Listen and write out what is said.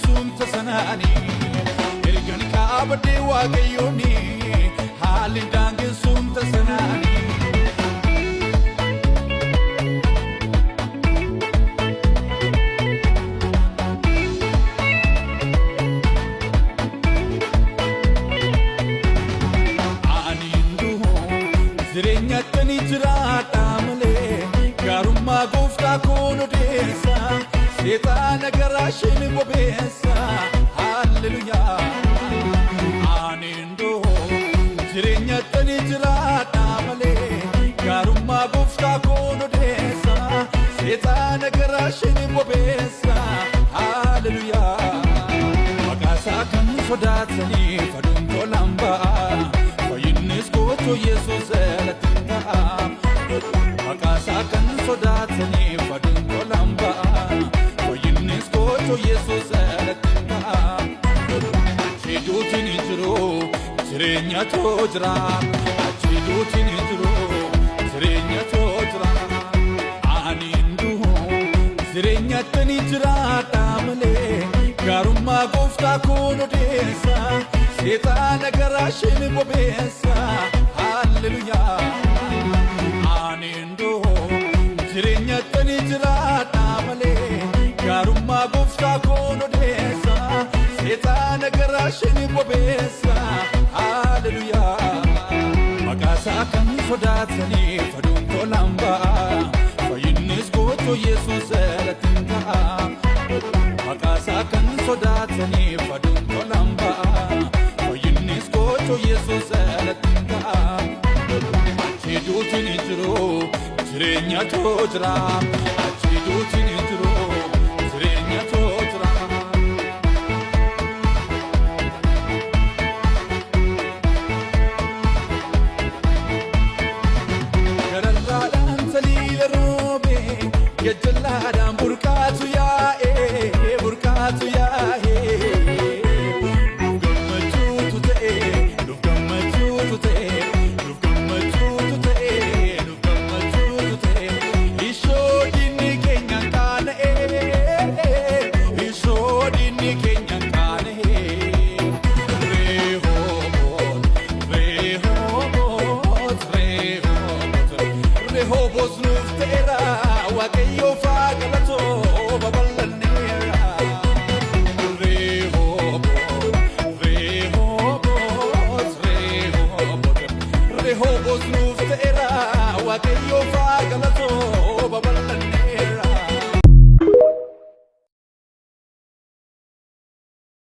sun tasanani ergan kaabde waaqayyooni haalli daangin sun tasanani Zirenyatani jiraata malee garummaa gooftaa koon odeessa seexaana garaashin bobeessa haalleluuyaa aanindoo zirenyatani jiraata malee garummaa gooftaa koon odeessa seexaana garaashin bobeessa haalleluuyaa maqaasaa kan sodaatanii faduun tolaan ba'a Fayinnis gootu Yesuus latinga Makasa kan sodaatanii faduun tolaan ba'a Fayinnis gootu Yesuus latinga Achiduutiin jiru jireenya too jira Achiduutiin jiru jireenya too jira Aanindu jireenyatti jiraata malee garummaa gooftaa koon odeessa seexaana garaashin bobeessa haalleluuyaa aanindoo jireenyatti jiraata malee garummaa gooftaa koon odeessa seexaana garaashin bobeessa haalleluuyaa maqaasaa kan sodaatanii faduun tolaan ba'a Fayinnis gootu Yesuus latinga Maqaasaa kan sodaatanii faduun tolaan ba'a Fayinnis gootu Yesuus latinga Achiduutiin jiru jireenya too jira Achiduutiin jiru jireenya too jira Yajaladaan burkaatu yaa'ee burkaatu yaa'ee nuuf gammachuutu ta'e nuuf gammachuutu ta'e nuuf gammachuutu ta'e nuuf gammachuutu ta'e ishoodinni keenyaan kaana'ee ishoodinni keenyaan kaana'ee Rehoboos nuuf ta'eera Waaqayyo faagalatoo babal'anneera Rehoboos nuuf ta'eera Waaqayyo faagalatoo babal'anneera